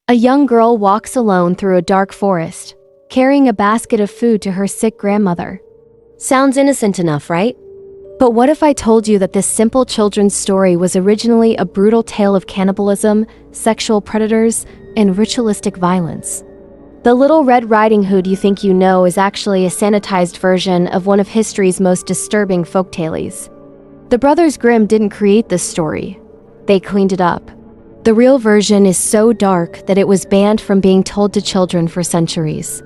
A young girl walks alone through a dark forest, carrying a basket of food to her sick grandmother. Sounds innocent enough, right? But what if I told you that this simple children's story was originally a brutal tale of cannibalism, sexual predators, and ritualistic violence? The Little Red Riding Hood you think you know is actually a sanitized version of one of history's most disturbing folktales. The Brothers Grimm didn't create this story. They cleaned it up. The real version is so dark that it was banned from being told to children for centuries.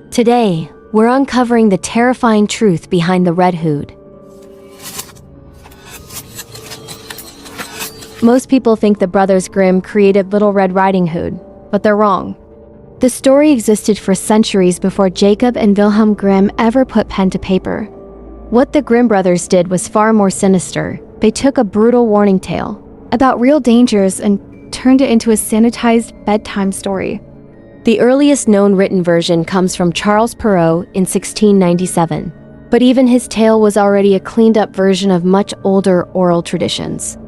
Today, we're uncovering the terrifying truth behind the Red Hood. Most people think the Brothers Grimm created Little Red Riding Hood, but they're wrong. The story existed for centuries before Jacob and Wilhelm Grimm ever put pen to paper. What the Grimm brothers did was far more sinister. They took a brutal warning tale about real dangers and turned it into a sanitized bedtime story. The earliest known written version comes from Charles Perrault in 1697, but even his tale was already a cleaned-up version of much older oral traditions.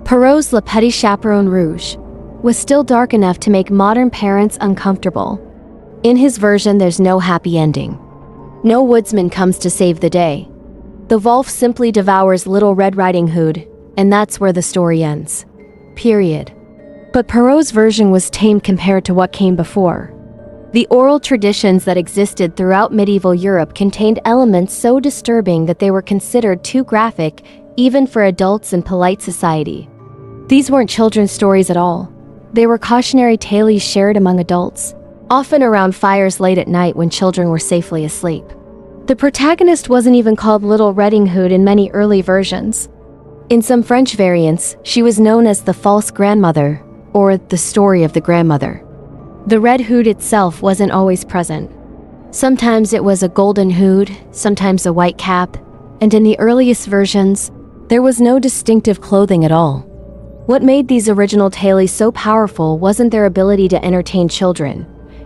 Perrault's Le Petit Chaperon Rouge was still dark enough to make modern parents uncomfortable. In his version, there's no happy ending. No woodsman comes to save the day. The wolf simply devours Little Red Riding Hood, and that's where the story ends. Period. But Perrault's version was tame compared to what came before. The oral traditions that existed throughout medieval Europe contained elements so disturbing that they were considered too graphic even for adults in polite society. These weren't children's stories at all. They were cautionary tales shared among adults, often around fires late at night when children were safely asleep. The protagonist wasn't even called Little Riding Hood in many early versions. In some French variants, she was known as the false grandmother, or the story of the grandmother. The Red Hood itself wasn't always present. Sometimes it was a golden hood, sometimes a white cap, and in the earliest versions, there was no distinctive clothing at all. What made these original tales so powerful wasn't their ability to entertain children.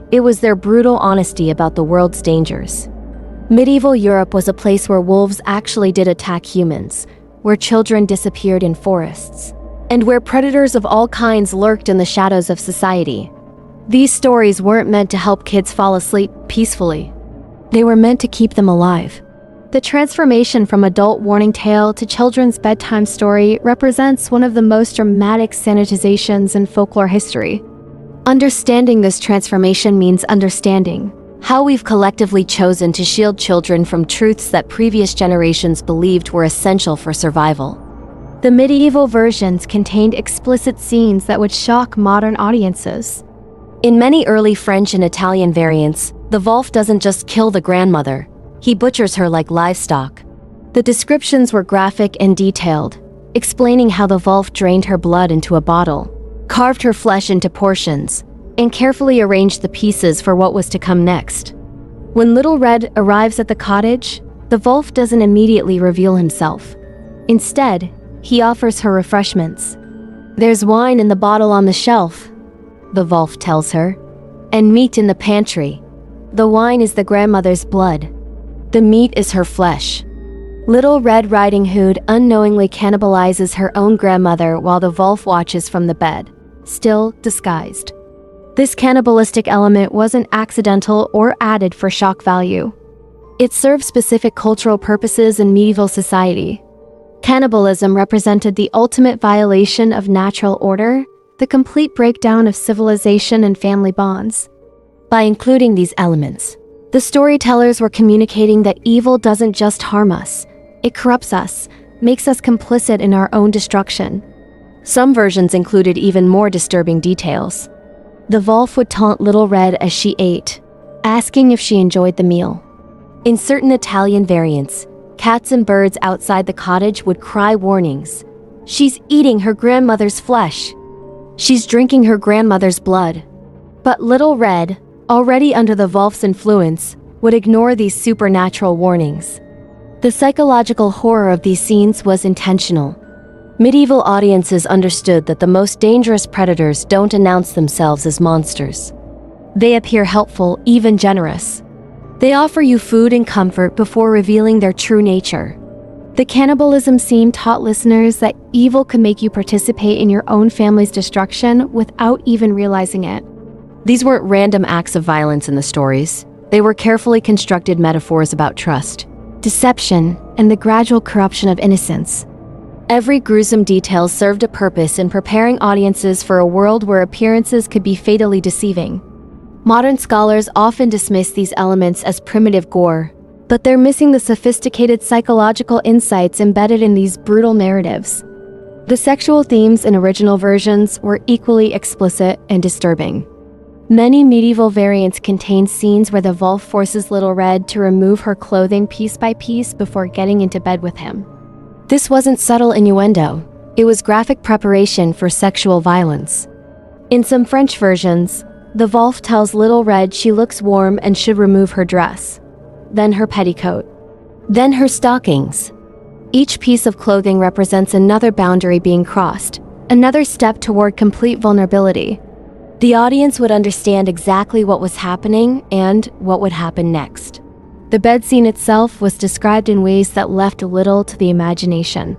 It was their brutal honesty about the world's dangers. Medieval Europe was a place where wolves actually did attack humans, where children disappeared in forests, and where predators of all kinds lurked in the shadows of society. These stories weren't meant to help kids fall asleep peacefully. They were meant to keep them alive. The transformation from adult warning tale to children's bedtime story represents one of the most dramatic sanitizations in folklore history. Understanding this transformation means understanding how we've collectively chosen to shield children from truths that previous generations believed were essential for survival. The medieval versions contained explicit scenes that would shock modern audiences. In many early French and Italian variants, the wolf doesn't just kill the grandmother, he butchers her like livestock. The descriptions were graphic and detailed, explaining how the wolf drained her blood into a bottle, carved her flesh into portions, and carefully arranged the pieces for what was to come next. When Little Red arrives at the cottage, the wolf doesn't immediately reveal himself. Instead, he offers her refreshments. "There's wine in the bottle on the shelf," the wolf tells her, "and meat in the pantry. The wine is the grandmother's blood. The meat is her flesh." Little Red Riding Hood unknowingly cannibalizes her own grandmother while the wolf watches from the bed, still disguised. This cannibalistic element wasn't accidental or added for shock value. It served specific cultural purposes in medieval society. Cannibalism represented the ultimate violation of natural order, the complete breakdown of civilization and family bonds. By including these elements, the storytellers were communicating that evil doesn't just harm us, it corrupts us, makes us complicit in our own destruction. Some versions included even more disturbing details. The wolf would taunt Little Red as she ate, asking if she enjoyed the meal. In certain Italian variants, cats and birds outside the cottage would cry warnings. "She's eating her grandmother's flesh. She's drinking her grandmother's blood." But Little Red, already under the wolf's influence, would ignore these supernatural warnings. The psychological horror of these scenes was intentional. Medieval audiences understood that the most dangerous predators don't announce themselves as monsters. They appear helpful, even generous. They offer you food and comfort before revealing their true nature. The cannibalism scene taught listeners that evil could make you participate in your own family's destruction without even realizing it. These weren't random acts of violence in the stories. They were carefully constructed metaphors about trust, deception, and the gradual corruption of innocence. Every gruesome detail served a purpose in preparing audiences for a world where appearances could be fatally deceiving. Modern scholars often dismiss these elements as primitive gore, but they're missing the sophisticated psychological insights embedded in these brutal narratives. The sexual themes in original versions were equally explicit and disturbing. Many medieval variants contain scenes where the Wolf forces Little Red to remove her clothing piece by piece before getting into bed with him. This wasn't subtle innuendo, it was graphic preparation for sexual violence. In some French versions, the Wolf tells Little Red she looks warm and should remove her dress, then her petticoat, then her stockings. Each piece of clothing represents another boundary being crossed, another step toward complete vulnerability. The audience would understand exactly what was happening and what would happen next. The bed scene itself was described in ways that left little to the imagination.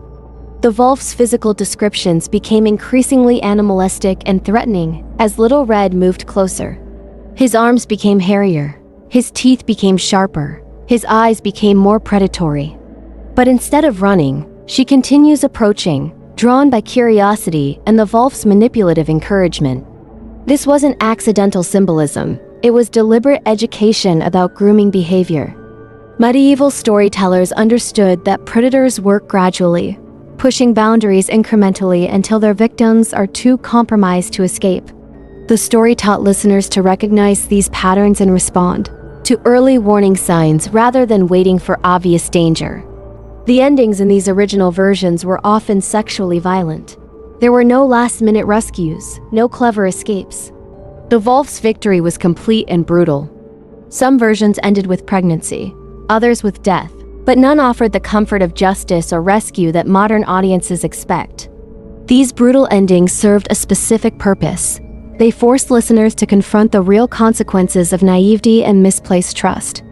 The Wolf's physical descriptions became increasingly animalistic and threatening as Little Red moved closer. His arms became hairier, his teeth became sharper, his eyes became more predatory. But instead of running, she continues approaching, drawn by curiosity and the Wolf's manipulative encouragement. This wasn't accidental symbolism, it was deliberate education about grooming behavior. Medieval storytellers understood that predators work gradually, pushing boundaries incrementally until their victims are too compromised to escape. The story taught listeners to recognize these patterns and respond to early warning signs rather than waiting for obvious danger. The endings in these original versions were often sexually violent. There were no last-minute rescues, no clever escapes. The Wolf's victory was complete and brutal. Some versions ended with pregnancy, others with death, but none offered the comfort of justice or rescue that modern audiences expect. These brutal endings served a specific purpose. They forced listeners to confront the real consequences of naivety and misplaced trust.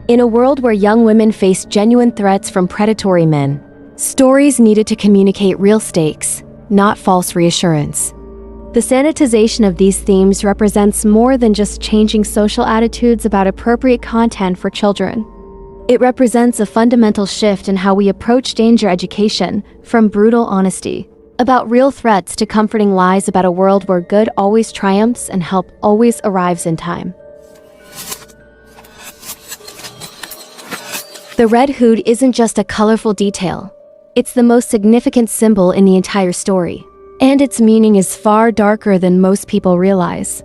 In a world where young women faced genuine threats from predatory men, stories needed to communicate real stakes, not false reassurance. The sanitization of these themes represents more than just changing social attitudes about appropriate content for children. It represents a fundamental shift in how we approach danger education, from brutal honesty about real threats to comforting lies about a world where good always triumphs and help always arrives in time. The red hood isn't just a colorful detail. It's the most significant symbol in the entire story, and its meaning is far darker than most people realize.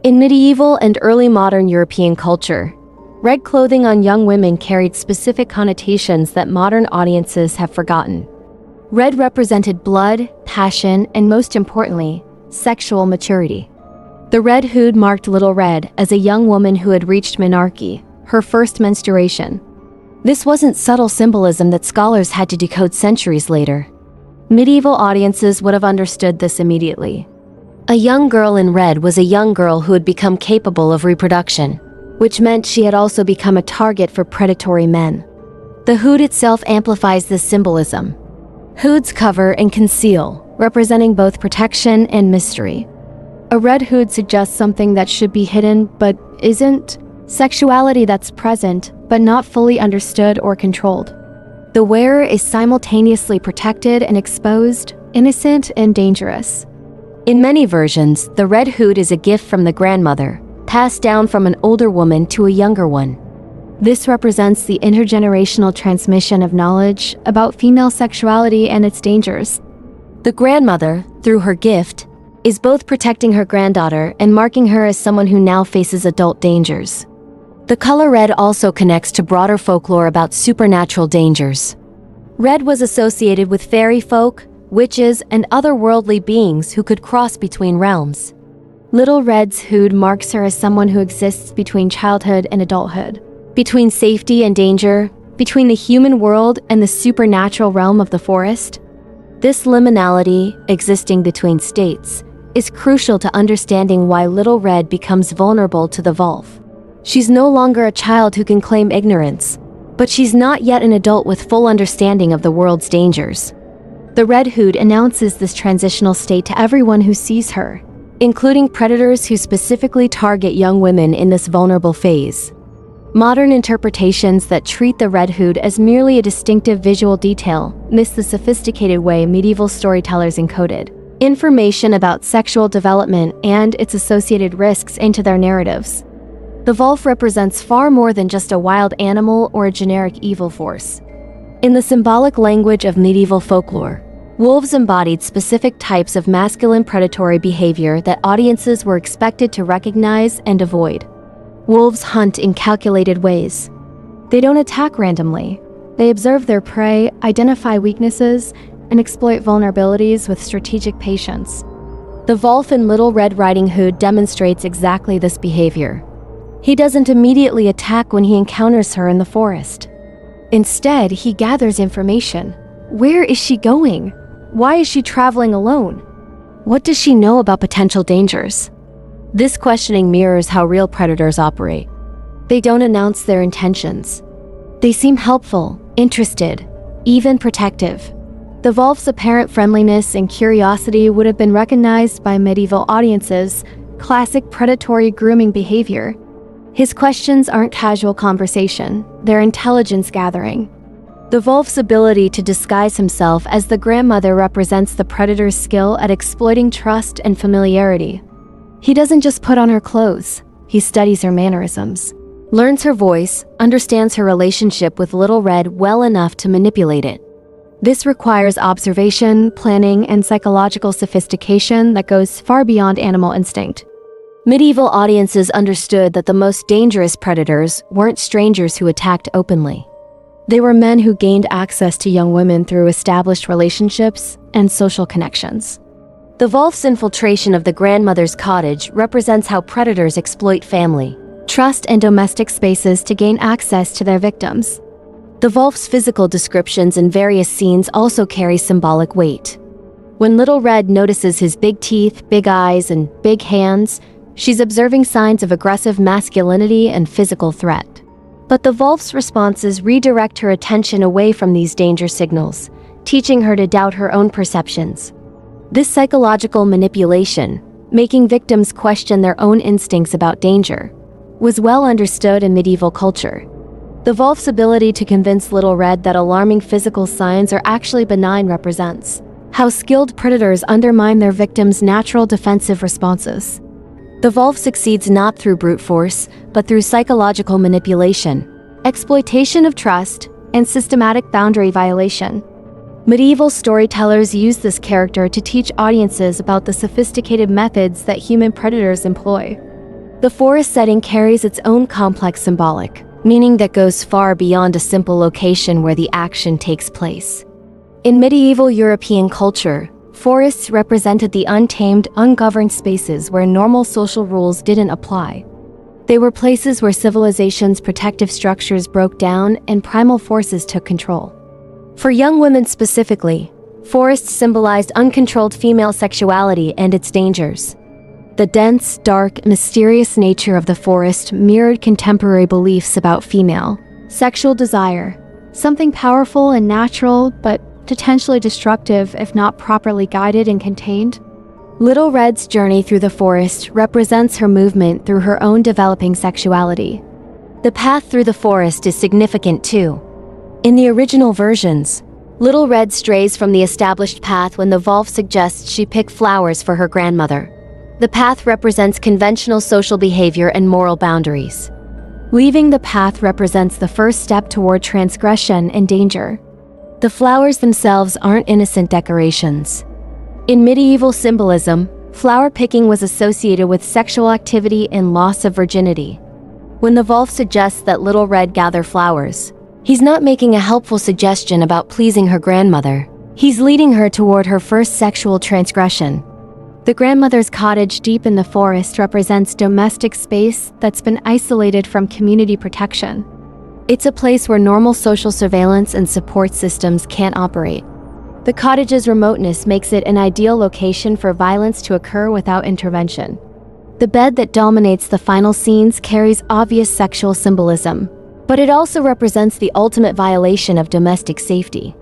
In medieval and early modern European culture, red clothing on young women carried specific connotations that modern audiences have forgotten. Red represented blood, passion, and most importantly, sexual maturity. The red hood marked Little Red as a young woman who had reached menarche, her first menstruation. This wasn't subtle symbolism that scholars had to decode centuries later. Medieval audiences would have understood this immediately. A young girl in red was a young girl who had become capable of reproduction, which meant she had also become a target for predatory men. The hood itself amplifies this symbolism. Hoods cover and conceal, representing both protection and mystery. A red hood suggests something that should be hidden but isn't, sexuality that's present but not fully understood or controlled. The wearer is simultaneously protected and exposed, innocent and dangerous. In many versions, the red hood is a gift from the grandmother, passed down from an older woman to a younger one. This represents the intergenerational transmission of knowledge about female sexuality and its dangers. The grandmother, through her gift, is both protecting her granddaughter and marking her as someone who now faces adult dangers. The color red also connects to broader folklore about supernatural dangers. Red was associated with fairy folk, witches, and otherworldly beings who could cross between realms. Little Red's hood marks her as someone who exists between childhood and adulthood, between safety and danger, between the human world and the supernatural realm of the forest. This liminality, existing between states, is crucial to understanding why Little Red becomes vulnerable to the Wolf. She's no longer a child who can claim ignorance, but she's not yet an adult with full understanding of the world's dangers. The red hood announces this transitional state to everyone who sees her, including predators who specifically target young women in this vulnerable phase. Modern interpretations that treat the red hood as merely a distinctive visual detail miss the sophisticated way medieval storytellers encoded information about sexual development and its associated risks into their narratives. The wolf represents far more than just a wild animal or a generic evil force. In the symbolic language of medieval folklore, wolves embodied specific types of masculine predatory behavior that audiences were expected to recognize and avoid. Wolves hunt in calculated ways. They don't attack randomly. They observe their prey, identify weaknesses, and exploit vulnerabilities with strategic patience. The wolf in Little Red Riding Hood demonstrates exactly this behavior. He doesn't immediately attack when he encounters her in the forest. Instead, he gathers information. Where is she going? Why is she traveling alone? What does she know about potential dangers? This questioning mirrors how real predators operate. They don't announce their intentions. They seem helpful, interested, even protective. The wolf's apparent friendliness and curiosity would have been recognized by medieval audiences, classic predatory grooming behavior. His questions aren't casual conversation, they're intelligence gathering. The wolf's ability to disguise himself as the grandmother represents the predator's skill at exploiting trust and familiarity. He doesn't just put on her clothes, he studies her mannerisms, learns her voice, understands her relationship with Little Red well enough to manipulate it. This requires observation, planning, and psychological sophistication that goes far beyond animal instinct. Medieval audiences understood that the most dangerous predators weren't strangers who attacked openly. They were men who gained access to young women through established relationships and social connections. The wolf's infiltration of the grandmother's cottage represents how predators exploit family, trust, and domestic spaces to gain access to their victims. The wolf's physical descriptions in various scenes also carry symbolic weight. When Little Red notices his big teeth, big eyes, and big hands, she's observing signs of aggressive masculinity and physical threat. But the wolf's responses redirect her attention away from these danger signals, teaching her to doubt her own perceptions. This psychological manipulation, making victims question their own instincts about danger, was well understood in medieval culture. The wolf's ability to convince Little Red that alarming physical signs are actually benign represents how skilled predators undermine their victims' natural defensive responses. The wolf succeeds not through brute force, but through psychological manipulation, exploitation of trust, and systematic boundary violation. Medieval storytellers used this character to teach audiences about the sophisticated methods that human predators employ. The forest setting carries its own complex symbolic meaning that goes far beyond a simple location where the action takes place. In medieval European culture, forests represented the untamed, ungoverned spaces where normal social rules didn't apply. They were places where civilization's protective structures broke down and primal forces took control. For young women specifically, forests symbolized uncontrolled female sexuality and its dangers. The dense, dark, mysterious nature of the forest mirrored contemporary beliefs about female sexual desire, something powerful and natural, but potentially destructive if not properly guided and contained. Little Red's journey through the forest represents her movement through her own developing sexuality. The path through the forest is significant too. In the original versions, Little Red strays from the established path when the wolf suggests she pick flowers for her grandmother. The path represents conventional social behavior and moral boundaries. Leaving the path represents the first step toward transgression and danger. The flowers themselves aren't innocent decorations. In medieval symbolism, flower picking was associated with sexual activity and loss of virginity. When the wolf suggests that Little Red gather flowers, he's not making a helpful suggestion about pleasing her grandmother. He's leading her toward her first sexual transgression. The grandmother's cottage deep in the forest represents domestic space that's been isolated from community protection. It's a place where normal social surveillance and support systems can't operate. The cottage's remoteness makes it an ideal location for violence to occur without intervention. The bed that dominates the final scenes carries obvious sexual symbolism, but it also represents the ultimate violation of domestic safety.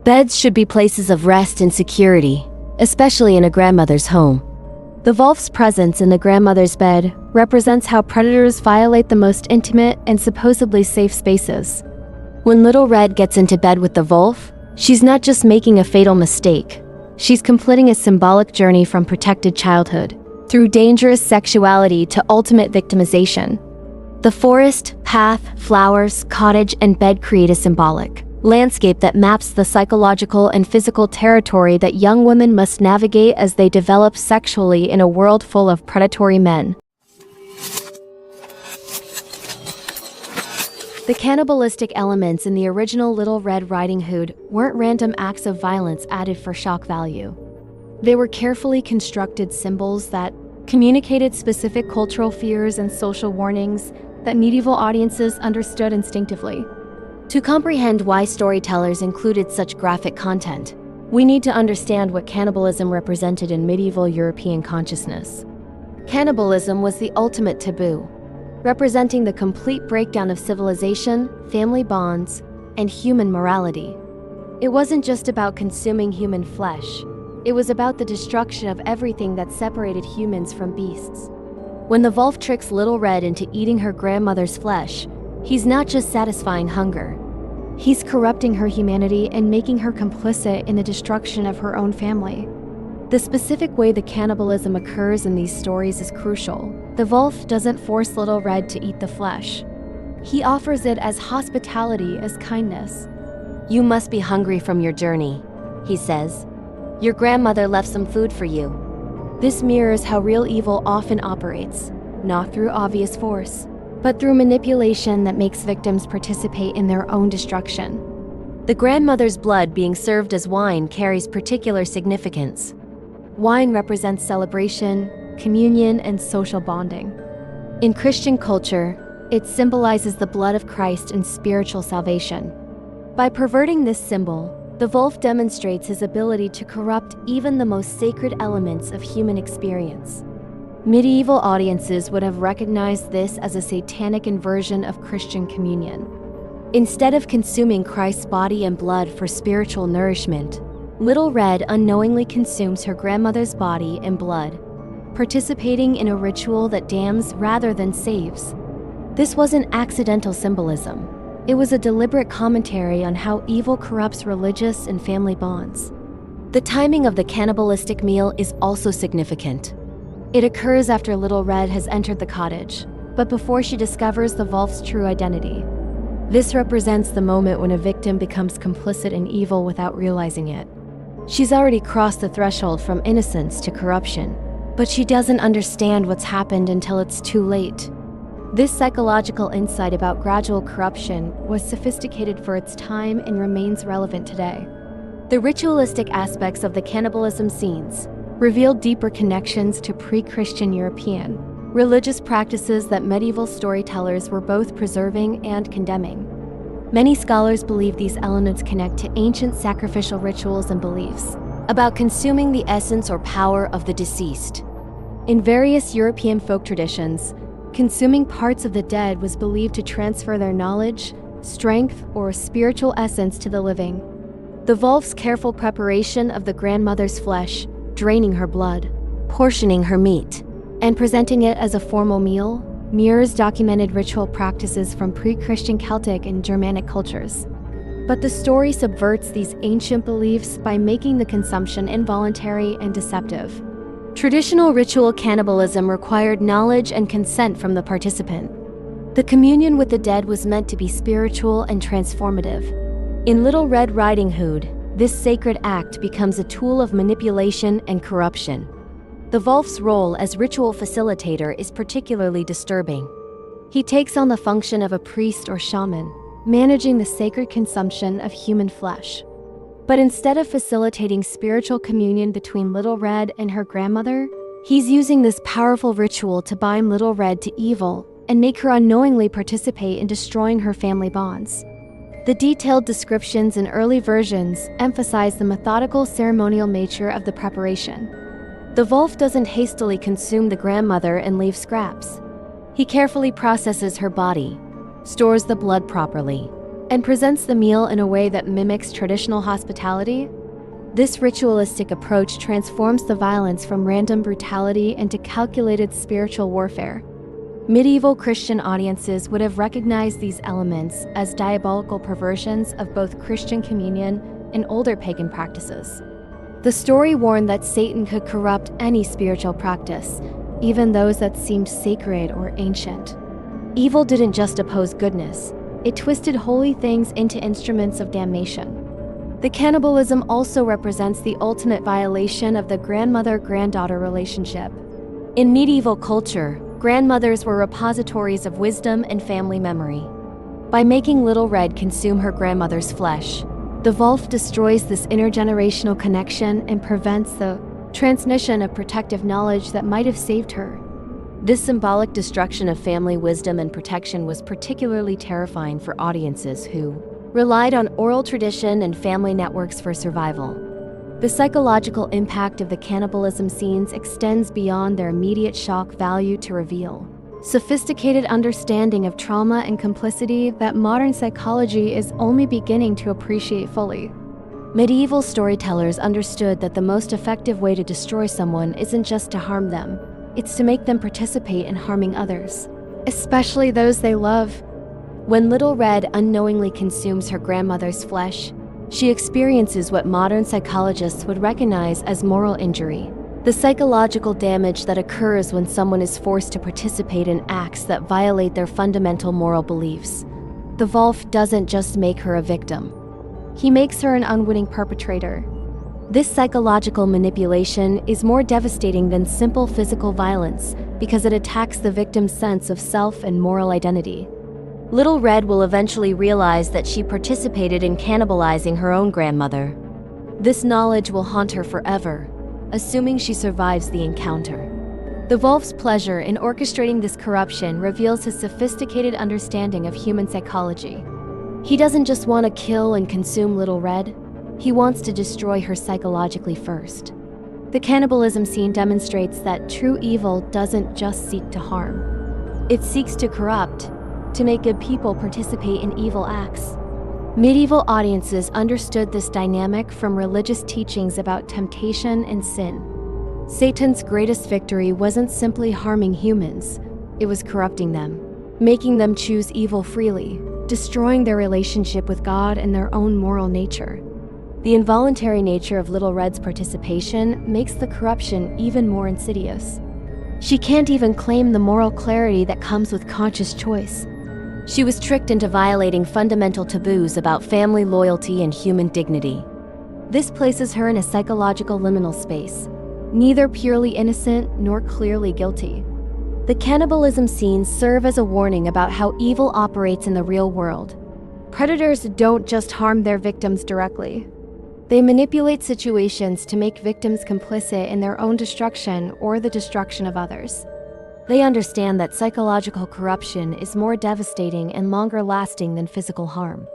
Beds should be places of rest and security, especially in a grandmother's home. The wolf's presence in the grandmother's bed represents how predators violate the most intimate and supposedly safe spaces. When Little Red gets into bed with the wolf, she's not just making a fatal mistake. She's completing a symbolic journey from protected childhood, through dangerous sexuality to ultimate victimization. The forest, path, flowers, cottage, and bed create a symbolic landscape that maps the psychological and physical territory that young women must navigate as they develop sexually in a world full of predatory men. The cannibalistic elements in the original Little Red Riding Hood weren't random acts of violence added for shock value. They were carefully constructed symbols that communicated specific cultural fears and social warnings that medieval audiences understood instinctively. To comprehend why storytellers included such graphic content, we need to understand what cannibalism represented in medieval European consciousness. Cannibalism was the ultimate taboo, representing the complete breakdown of civilization, family bonds, and human morality. It wasn't just about consuming human flesh. It was about the destruction of everything that separated humans from beasts. When the wolf tricks Little Red into eating her grandmother's flesh, he's not just satisfying hunger. He's corrupting her humanity and making her complicit in the destruction of her own family. The specific way the cannibalism occurs in these stories is crucial. The wolf doesn't force Little Red to eat the flesh. He offers it as hospitality, as kindness. "You must be hungry from your journey," he says. "Your grandmother left some food for you." This mirrors how real evil often operates, not through obvious force, but through manipulation that makes victims participate in their own destruction. The grandmother's blood being served as wine carries particular significance. Wine represents celebration, communion, and social bonding. In Christian culture, it symbolizes the blood of Christ and spiritual salvation. By perverting this symbol, the wolf demonstrates his ability to corrupt even the most sacred elements of human experience. Medieval audiences would have recognized this as a satanic inversion of Christian communion. Instead of consuming Christ's body and blood for spiritual nourishment, Little Red unknowingly consumes her grandmother's body and blood, participating in a ritual that damns rather than saves. This wasn't accidental symbolism. It was a deliberate commentary on how evil corrupts religious and family bonds. The timing of the cannibalistic meal is also significant. It occurs after Little Red has entered the cottage, but before she discovers the wolf's true identity. This represents the moment when a victim becomes complicit in evil without realizing it. She's already crossed the threshold from innocence to corruption, but she doesn't understand what's happened until it's too late. This psychological insight about gradual corruption was sophisticated for its time and remains relevant today. The ritualistic aspects of the cannibalism scenes revealed deeper connections to pre-Christian European religious practices that medieval storytellers were both preserving and condemning. Many scholars believe these elements connect to ancient sacrificial rituals and beliefs about consuming the essence or power of the deceased. In various European folk traditions, consuming parts of the dead was believed to transfer their knowledge, strength, or spiritual essence to the living. The wolf's careful preparation of the grandmother's flesh, draining her blood, portioning her meat, and presenting it as a formal meal, mirrors documented ritual practices from pre-Christian Celtic and Germanic cultures. But the story subverts these ancient beliefs by making the consumption involuntary and deceptive. Traditional ritual cannibalism required knowledge and consent from the participant. The communion with the dead was meant to be spiritual and transformative. In Little Red Riding Hood, this sacred act becomes a tool of manipulation and corruption. The wolf's role as ritual facilitator is particularly disturbing. He takes on the function of a priest or shaman, managing the sacred consumption of human flesh. But instead of facilitating spiritual communion between Little Red and her grandmother, he's using this powerful ritual to bind Little Red to evil and make her unknowingly participate in destroying her family bonds. The detailed descriptions in early versions emphasize the methodical ceremonial nature of the preparation. The wolf doesn't hastily consume the grandmother and leave scraps. He carefully processes her body, stores the blood properly, and presents the meal in a way that mimics traditional hospitality. This ritualistic approach transforms the violence from random brutality into calculated spiritual warfare. Medieval Christian audiences would have recognized these elements as diabolical perversions of both Christian communion and older pagan practices. The story warned that Satan could corrupt any spiritual practice, even those that seemed sacred or ancient. Evil didn't just oppose goodness, it twisted holy things into instruments of damnation. The cannibalism also represents the ultimate violation of the grandmother-granddaughter relationship. In medieval culture, grandmothers were repositories of wisdom and family memory. By making Little Red consume her grandmother's flesh, the wolf destroys this intergenerational connection and prevents the transmission of protective knowledge that might have saved her. This symbolic destruction of family wisdom and protection was particularly terrifying for audiences who relied on oral tradition and family networks for survival. The psychological impact of the cannibalism scenes extends beyond their immediate shock value to reveal sophisticated understanding of trauma and complicity that modern psychology is only beginning to appreciate fully. Medieval storytellers understood that the most effective way to destroy someone isn't just to harm them, it's to make them participate in harming others, especially those they love. When Little Red unknowingly consumes her grandmother's flesh, she experiences what modern psychologists would recognize as moral injury, the psychological damage that occurs when someone is forced to participate in acts that violate their fundamental moral beliefs. The wolf doesn't just make her a victim. He makes her an unwitting perpetrator. This psychological manipulation is more devastating than simple physical violence because it attacks the victim's sense of self and moral identity. Little Red will eventually realize that she participated in cannibalizing her own grandmother. This knowledge will haunt her forever, assuming she survives the encounter. The wolf's pleasure in orchestrating this corruption reveals his sophisticated understanding of human psychology. He doesn't just want to kill and consume Little Red, he wants to destroy her psychologically first. The cannibalism scene demonstrates that true evil doesn't just seek to harm. It seeks to corrupt, to make good people participate in evil acts. Medieval audiences understood this dynamic from religious teachings about temptation and sin. Satan's greatest victory wasn't simply harming humans, it was corrupting them, making them choose evil freely, destroying their relationship with God and their own moral nature. The involuntary nature of Little Red's participation makes the corruption even more insidious. She can't even claim the moral clarity that comes with conscious choice. She was tricked into violating fundamental taboos about family loyalty and human dignity. This places her in a psychological liminal space, neither purely innocent nor clearly guilty. The cannibalism scenes serve as a warning about how evil operates in the real world. Predators don't just harm their victims directly. They manipulate situations to make victims complicit in their own destruction or the destruction of others. They understand that psychological corruption is more devastating and longer lasting than physical harm.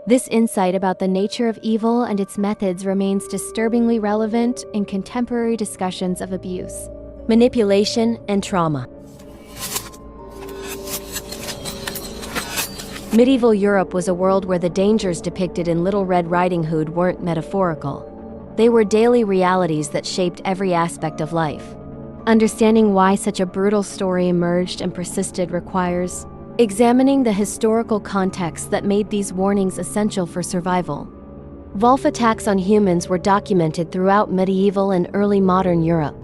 This insight about the nature of evil and its methods remains disturbingly relevant in contemporary discussions of abuse, manipulation, and trauma. Medieval Europe was a world where the dangers depicted in Little Red Riding Hood weren't metaphorical. They were daily realities that shaped every aspect of life. Understanding why such a brutal story emerged and persisted requires examining the historical context that made these warnings essential for survival. Wolf attacks on humans were documented throughout medieval and early modern Europe.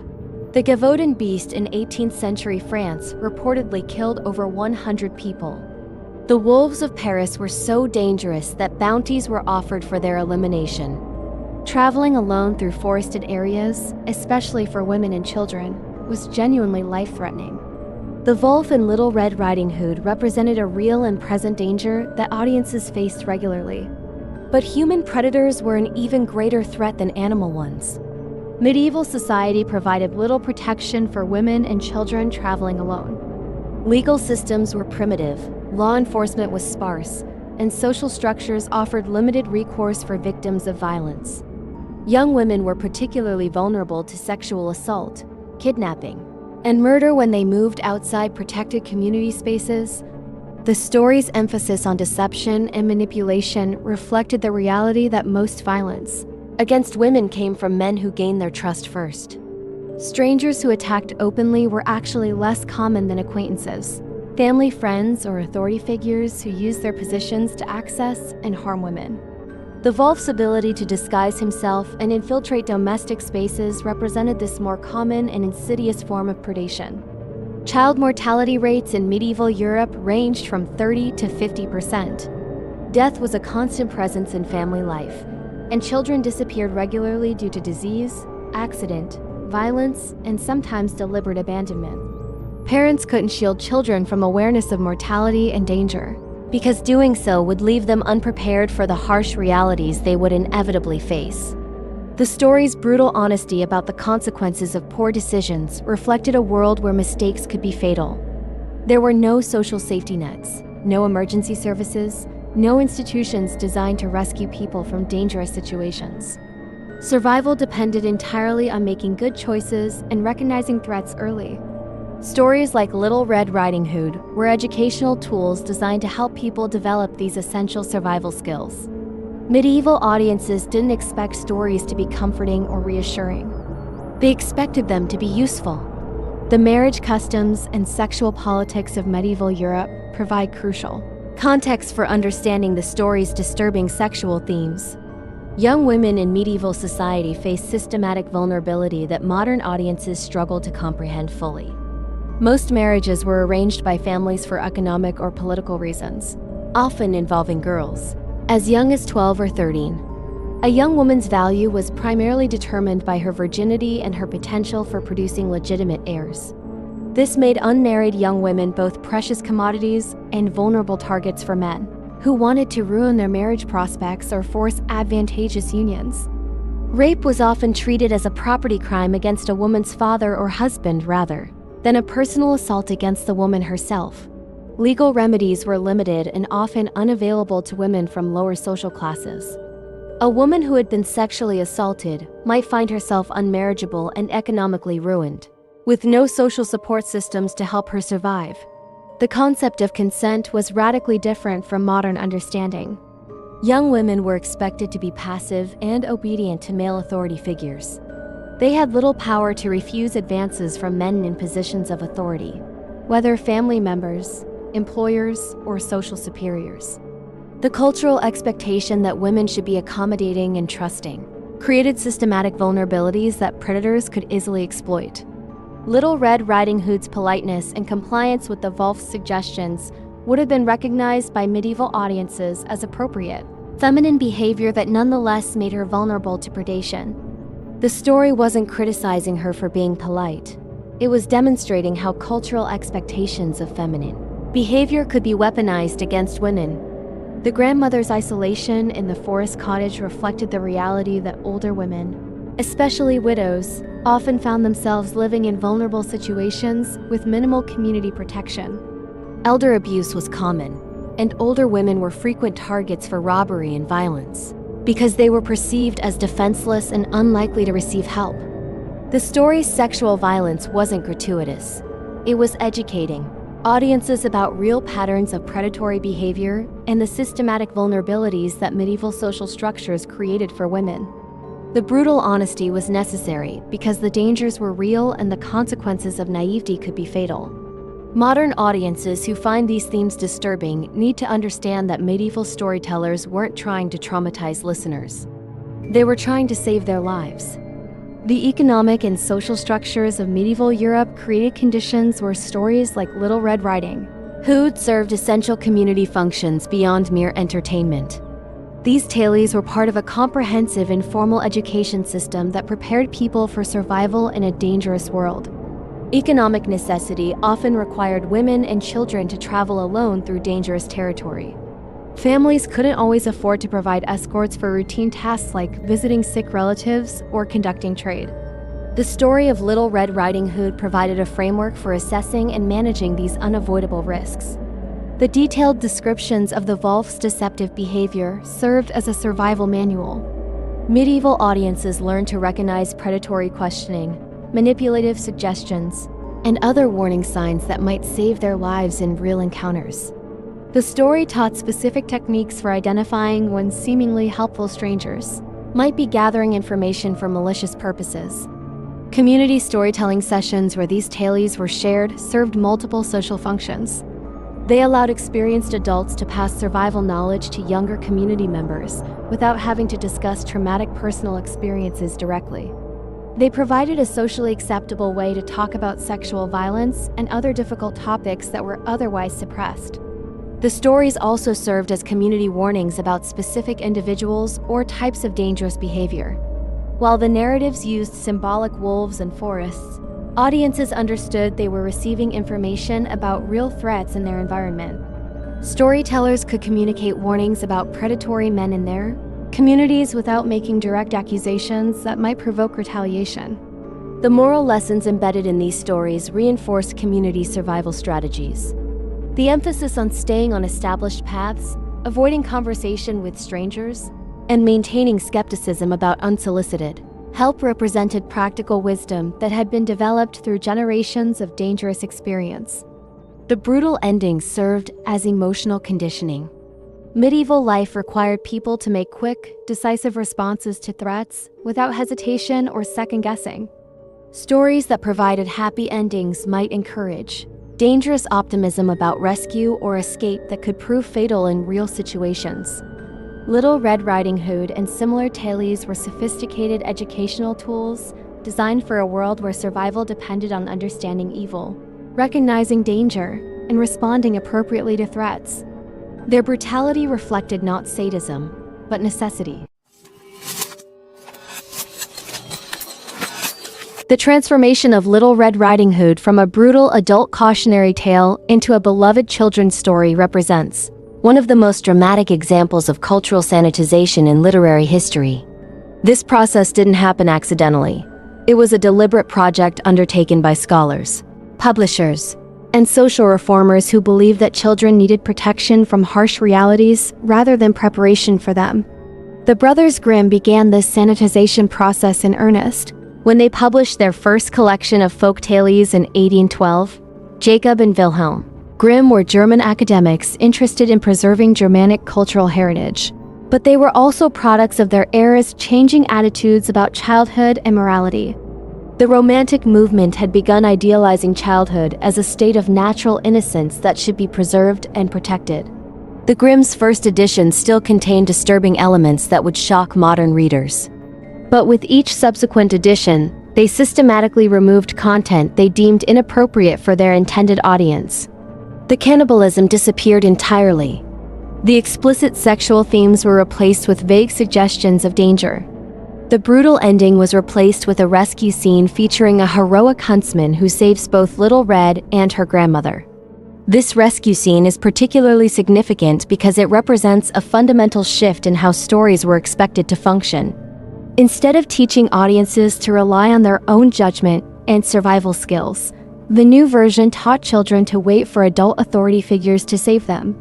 The Gevaudan beast in 18th century France reportedly killed over 100 people. The wolves of Paris were so dangerous that bounties were offered for their elimination. Traveling alone through forested areas, especially for women and children, was genuinely life-threatening. The wolf in Little Red Riding Hood represented a real and present danger that audiences faced regularly. But human predators were an even greater threat than animal ones. Medieval society provided little protection for women and children traveling alone. Legal systems were primitive, law enforcement was sparse, and social structures offered limited recourse for victims of violence. Young women were particularly vulnerable to sexual assault, kidnapping, and murder when they moved outside protected community spaces. The story's emphasis on deception and manipulation reflected the reality that most violence, against women came from men who gained their trust first. Strangers who attacked openly were actually less common than acquaintances. Family, friends, or authority figures who used their positions to access and harm women. The Wolf's ability to disguise himself and infiltrate domestic spaces represented this more common and insidious form of predation. Child mortality rates in medieval Europe ranged from 30 to 50%. Death was a constant presence in family life, and children disappeared regularly due to disease, accident, violence, and sometimes deliberate abandonment. Parents couldn't shield children from awareness of mortality and danger, because doing so would leave them unprepared for the harsh realities they would inevitably face. The story's brutal honesty about the consequences of poor decisions reflected a world where mistakes could be fatal. There were no social safety nets, no emergency services, no institutions designed to rescue people from dangerous situations. Survival depended entirely on making good choices and recognizing threats early. Stories like Little Red Riding Hood were educational tools designed to help people develop these essential survival skills. Medieval audiences didn't expect stories to be comforting or reassuring. They expected them to be useful. The marriage customs and sexual politics of medieval Europe provide crucial context for understanding the story's disturbing sexual themes. Young women in medieval society faced systematic vulnerability that modern audiences struggle to comprehend fully. Most marriages were arranged by families for economic or political reasons, often involving girls, as young as 12 or 13. A young woman's value was primarily determined by her virginity and her potential for producing legitimate heirs. This made unmarried young women both precious commodities and vulnerable targets for men who wanted to ruin their marriage prospects or force advantageous unions. Rape was often treated as a property crime against a woman's father or husband rather than a personal assault against the woman herself. Legal remedies were limited and often unavailable to women from lower social classes. A woman who had been sexually assaulted might find herself unmarriageable and economically ruined, with no social support systems to help her survive. The concept of consent was radically different from modern understanding. Young women were expected to be passive and obedient to male authority figures. They had little power to refuse advances from men in positions of authority, whether family members, employers, or social superiors. The cultural expectation that women should be accommodating and trusting created systematic vulnerabilities that predators could easily exploit. Little Red Riding Hood's politeness and compliance with the Wolf's suggestions would have been recognized by medieval audiences as appropriate, feminine behavior that nonetheless made her vulnerable to predation. The story wasn't criticizing her for being polite. It was demonstrating how cultural expectations of feminine behavior could be weaponized against women. The grandmother's isolation in the forest cottage reflected the reality that older women, especially widows, often found themselves living in vulnerable situations with minimal community protection. Elder abuse was common, and older women were frequent targets for robbery and violence because they were perceived as defenseless and unlikely to receive help. The story's sexual violence wasn't gratuitous. It was educating audiences about real patterns of predatory behavior and the systematic vulnerabilities that medieval social structures created for women. The brutal honesty was necessary because the dangers were real and the consequences of naivety could be fatal. Modern audiences who find these themes disturbing need to understand that medieval storytellers weren't trying to traumatize listeners. They were trying to save their lives. The economic and social structures of medieval Europe created conditions where stories like Little Red Riding Hood served essential community functions beyond mere entertainment. These tales were part of a comprehensive informal education system that prepared people for survival in a dangerous world. Economic necessity often required women and children to travel alone through dangerous territory. Families couldn't always afford to provide escorts for routine tasks like visiting sick relatives or conducting trade. The story of Little Red Riding Hood provided a framework for assessing and managing these unavoidable risks. The detailed descriptions of the Wolf's deceptive behavior served as a survival manual. Medieval audiences learned to recognize predatory questioning, manipulative suggestions, and other warning signs that might save their lives in real encounters. The story taught specific techniques for identifying when seemingly helpful strangers, might be gathering information for malicious purposes. Community storytelling sessions where these tales were shared served multiple social functions. They allowed experienced adults to pass survival knowledge to younger community members without having to discuss traumatic personal experiences directly. They provided a socially acceptable way to talk about sexual violence and other difficult topics that were otherwise suppressed. The stories also served as community warnings about specific individuals or types of dangerous behavior. While the narratives used symbolic wolves and forests, audiences understood they were receiving information about real threats in their environment. Storytellers could communicate warnings about predatory men in their communities without making direct accusations that might provoke retaliation. The moral lessons embedded in these stories reinforced community survival strategies. The emphasis on staying on established paths, avoiding conversation with strangers, and maintaining skepticism about unsolicited help represented practical wisdom that had been developed through generations of dangerous experience. The brutal endings served as emotional conditioning. Medieval life required people to make quick, decisive responses to threats without hesitation or second-guessing. Stories that provided happy endings might encourage dangerous optimism about rescue or escape that could prove fatal in real situations. Little Red Riding Hood and similar tales were sophisticated educational tools designed for a world where survival depended on understanding evil, recognizing danger, and responding appropriately to threats. Their brutality reflected not sadism, but necessity. The transformation of Little Red Riding Hood from a brutal adult cautionary tale into a beloved children's story represents one of the most dramatic examples of cultural sanitization in literary history. This process didn't happen accidentally. It was a deliberate project undertaken by scholars, publishers, and social reformers who believed that children needed protection from harsh realities rather than preparation for them. The Brothers Grimm began this sanitization process in earnest when they published their first collection of folk tales in 1812. Jacob and Wilhelm Grimm were German academics interested in preserving Germanic cultural heritage, but they were also products of their era's changing attitudes about childhood and morality. The Romantic movement had begun idealizing childhood as a state of natural innocence that should be preserved and protected. The Grimm's first edition still contained disturbing elements that would shock modern readers. But with each subsequent edition, they systematically removed content they deemed inappropriate for their intended audience. The cannibalism disappeared entirely. The explicit sexual themes were replaced with vague suggestions of danger. The brutal ending was replaced with a rescue scene featuring a heroic huntsman who saves both Little Red and her grandmother. This rescue scene is particularly significant because it represents a fundamental shift in how stories were expected to function. Instead of teaching audiences to rely on their own judgment and survival skills, the new version taught children to wait for adult authority figures to save them.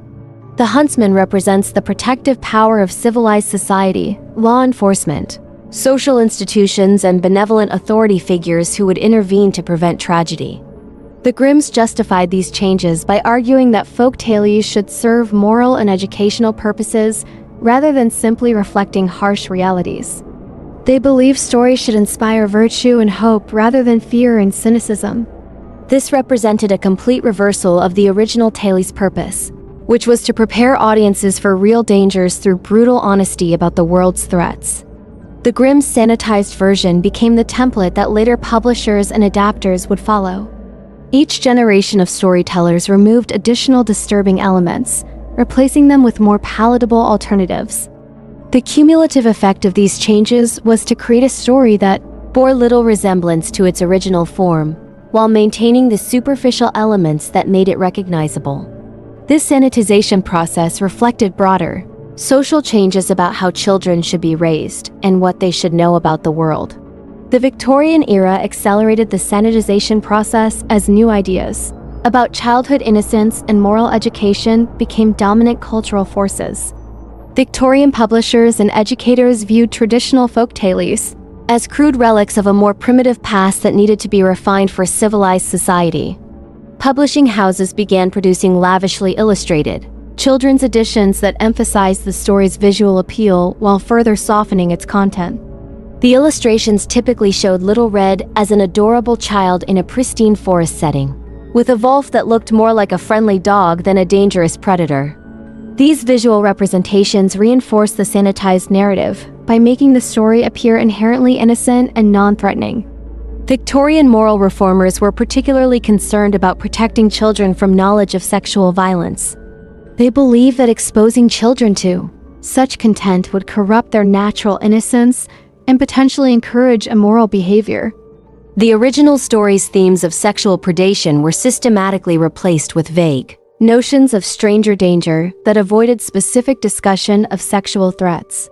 The huntsman represents the protective power of civilized society, law enforcement, social institutions, and benevolent authority figures who would intervene to prevent tragedy. The Grimms justified these changes by arguing that folk tales should serve moral and educational purposes rather than simply reflecting harsh realities. They believed stories should inspire virtue and hope rather than fear and cynicism. This represented a complete reversal of the original tale's purpose, which was to prepare audiences for real dangers through brutal honesty about the world's threats. The Grimm's sanitized version became the template that later publishers and adapters would follow. Each generation of storytellers removed additional disturbing elements, replacing them with more palatable alternatives. The cumulative effect of these changes was to create a story that bore little resemblance to its original form, while maintaining the superficial elements that made it recognizable. This sanitization process reflected broader social changes about how children should be raised and what they should know about the world. The Victorian era accelerated the sanitization process as new ideas about childhood innocence and moral education became dominant cultural forces. Victorian publishers and educators viewed traditional folk tales as crude relics of a more primitive past that needed to be refined for civilized society. Publishing houses began producing lavishly illustrated, children's editions that emphasized the story's visual appeal while further softening its content. The illustrations typically showed Little Red as an adorable child in a pristine forest setting, with a wolf that looked more like a friendly dog than a dangerous predator. These visual representations reinforce the sanitized narrative by making the story appear inherently innocent and non-threatening. Victorian moral reformers were particularly concerned about protecting children from knowledge of sexual violence. They believed that exposing children to such content would corrupt their natural innocence and potentially encourage immoral behavior. The original story's themes of sexual predation were systematically replaced with vague notions of stranger danger that avoided specific discussion of sexual threats.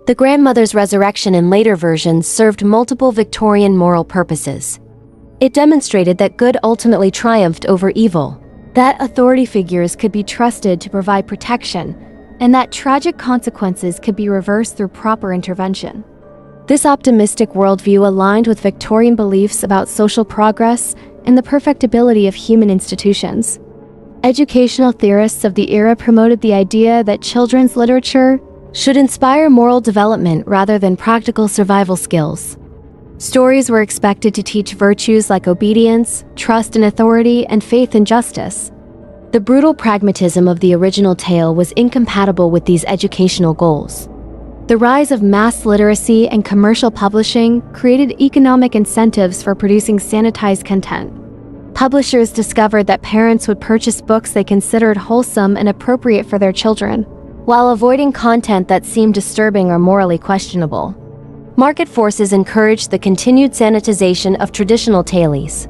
The grandmother's resurrection in later versions served multiple Victorian moral purposes. It demonstrated that good ultimately triumphed over evil, that authority figures could be trusted to provide protection, and that tragic consequences could be reversed through proper intervention. This optimistic worldview aligned with Victorian beliefs about social progress and the perfectibility of human institutions. Educational theorists of the era promoted the idea that children's literature should inspire moral development rather than practical survival skills. Stories were expected to teach virtues like obedience, trust in authority, and faith in justice. The brutal pragmatism of the original tale was incompatible with these educational goals. The rise of mass literacy and commercial publishing created economic incentives for producing sanitized content. Publishers discovered that parents would purchase books they considered wholesome and appropriate for their children, while avoiding content that seemed disturbing or morally questionable. Market forces encouraged the continued sanitization of traditional tales.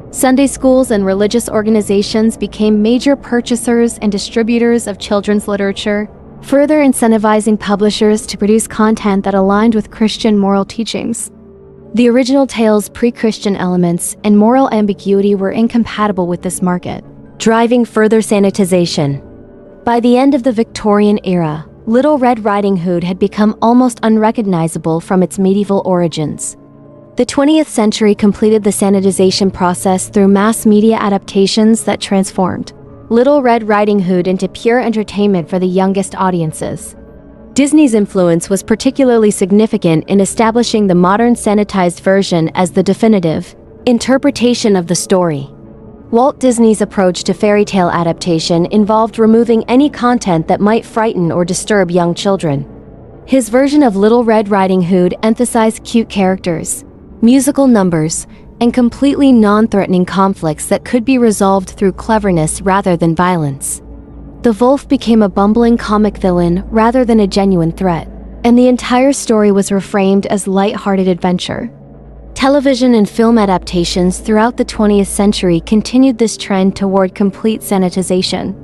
Sunday schools and religious organizations became major purchasers and distributors of children's literature, further incentivizing publishers to produce content that aligned with Christian moral teachings. The original tale's pre-Christian elements and moral ambiguity were incompatible with this market, driving further sanitization. By the end of the Victorian era, Little Red Riding Hood had become almost unrecognizable from its medieval origins. The 20th century completed the sanitization process through mass media adaptations that transformed Little Red Riding Hood into pure entertainment for the youngest audiences. Disney's influence was particularly significant in establishing the modern sanitized version as the definitive interpretation of the story. Walt Disney's approach to fairy tale adaptation involved removing any content that might frighten or disturb young children. His version of Little Red Riding Hood emphasized cute characters, musical numbers, and completely non-threatening conflicts that could be resolved through cleverness rather than violence. The wolf became a bumbling comic villain rather than a genuine threat, and the entire story was reframed as light-hearted adventure. Television and film adaptations throughout the 20th century continued this trend toward complete sanitization.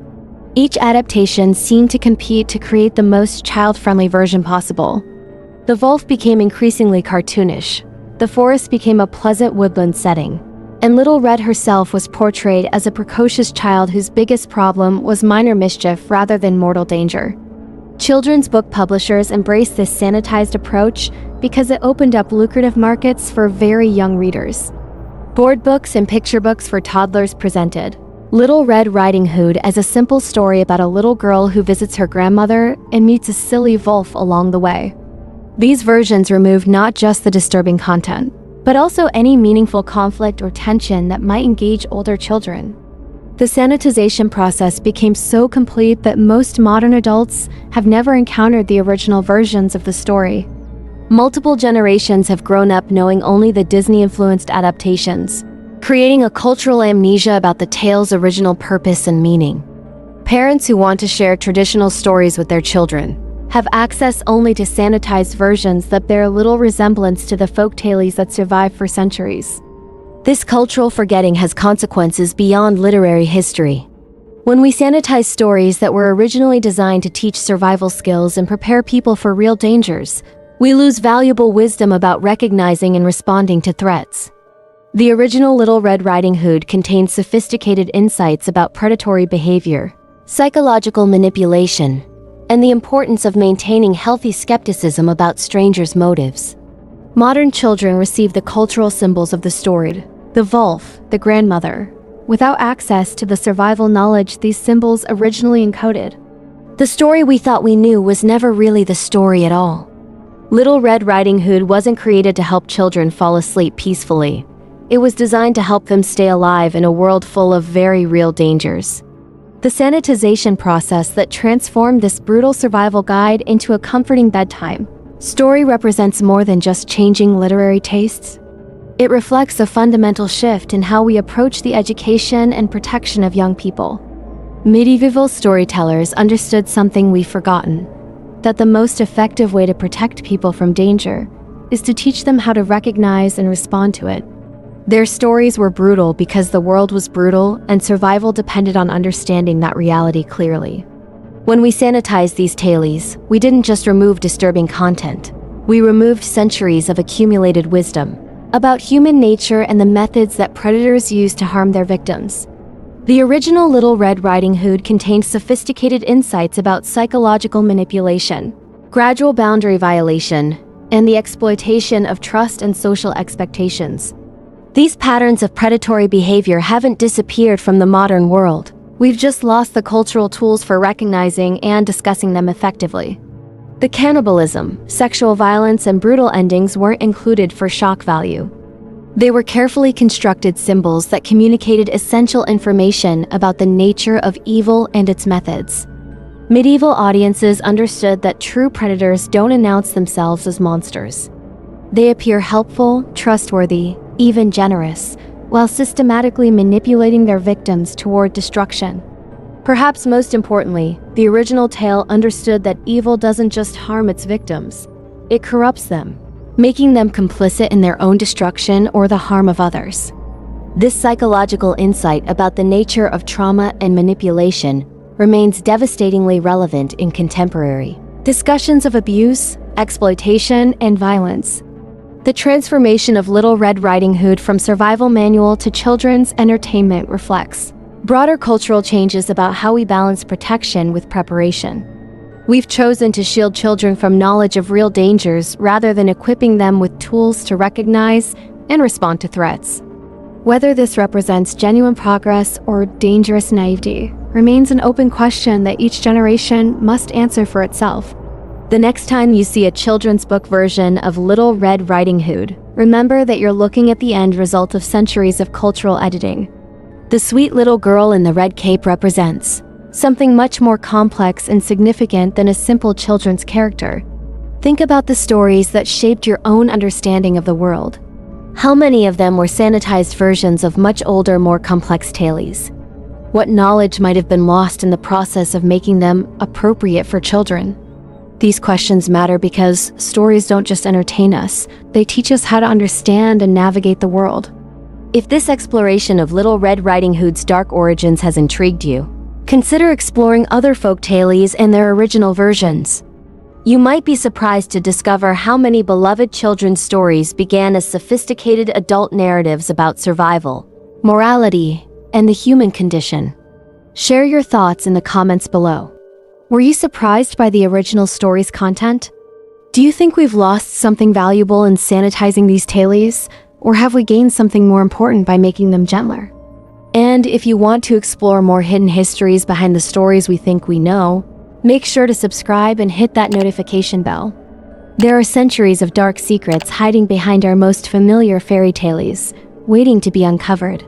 Each adaptation seemed to compete to create the most child-friendly version possible. The wolf became increasingly cartoonish, the forest became a pleasant woodland setting, and Little Red herself was portrayed as a precocious child whose biggest problem was minor mischief rather than mortal danger. Children's book publishers embraced this sanitized approach because it opened up lucrative markets for very young readers. Board books and picture books for toddlers presented Little Red Riding Hood as a simple story about a little girl who visits her grandmother and meets a silly wolf along the way. These versions removed not just the disturbing content, but also any meaningful conflict or tension that might engage older children. The sanitization process became so complete that most modern adults have never encountered the original versions of the story. Multiple generations have grown up knowing only the Disney-influenced adaptations, creating a cultural amnesia about the tale's original purpose and meaning. Parents who want to share traditional stories with their children have access only to sanitized versions that bear little resemblance to the folktales that survived for centuries. This cultural forgetting has consequences beyond literary history. When we sanitize stories that were originally designed to teach survival skills and prepare people for real dangers, we lose valuable wisdom about recognizing and responding to threats. The original Little Red Riding Hood contains sophisticated insights about predatory behavior, psychological manipulation, and the importance of maintaining healthy skepticism about strangers' motives. Modern children receive the cultural symbols of the story: the wolf, the grandmother, without access to the survival knowledge these symbols originally encoded. The story we thought we knew was never really the story at all. Little Red Riding Hood wasn't created to help children fall asleep peacefully. It was designed to help them stay alive in a world full of very real dangers. The sanitization process that transformed this brutal survival guide into a comforting bedtime story represents more than just changing literary tastes. It reflects a fundamental shift in how we approach the education and protection of young people. Medieval storytellers understood something we've forgotten, that the most effective way to protect people from danger is to teach them how to recognize and respond to it. Their stories were brutal because the world was brutal and survival depended on understanding that reality clearly. When we sanitized these tales, we didn't just remove disturbing content. We removed centuries of accumulated wisdom about human nature and the methods that predators use to harm their victims. The original Little Red Riding Hood contained sophisticated insights about psychological manipulation, gradual boundary violation, and the exploitation of trust and social expectations. These patterns of predatory behavior haven't disappeared from the modern world. We've just lost the cultural tools for recognizing and discussing them effectively. The cannibalism, sexual violence, and brutal endings weren't included for shock value. They were carefully constructed symbols that communicated essential information about the nature of evil and its methods. Medieval audiences understood that true predators don't announce themselves as monsters. They appear helpful, trustworthy, even generous, while systematically manipulating their victims toward destruction. Perhaps most importantly, the original tale understood that evil doesn't just harm its victims, it corrupts them, making them complicit in their own destruction or the harm of others. This psychological insight about the nature of trauma and manipulation remains devastatingly relevant in contemporary discussions of abuse, exploitation, and violence. The transformation of Little Red Riding Hood from survival manual to children's entertainment reflects broader cultural changes about how we balance protection with preparation. We've chosen to shield children from knowledge of real dangers rather than equipping them with tools to recognize and respond to threats. Whether this represents genuine progress or dangerous naivety remains an open question that each generation must answer for itself. The next time you see a children's book version of Little Red Riding Hood, remember that you're looking at the end result of centuries of cultural editing. The sweet little girl in the red cape represents something much more complex and significant than a simple children's character. Think about the stories that shaped your own understanding of the world. How many of them were sanitized versions of much older, more complex tales? What knowledge might have been lost in the process of making them appropriate for children? These questions matter because stories don't just entertain us, they teach us how to understand and navigate the world. If this exploration of Little Red Riding Hood's dark origins has intrigued you, consider exploring other folk tales and their original versions. You might be surprised to discover how many beloved children's stories began as sophisticated adult narratives about survival, morality, and the human condition. Share your thoughts in the comments below. Were you surprised by the original story's content? Do you think we've lost something valuable in sanitizing these tales, or have we gained something more important by making them gentler? And if you want to explore more hidden histories behind the stories we think we know, make sure to subscribe and hit that notification bell. There are centuries of dark secrets hiding behind our most familiar fairy tales, waiting to be uncovered.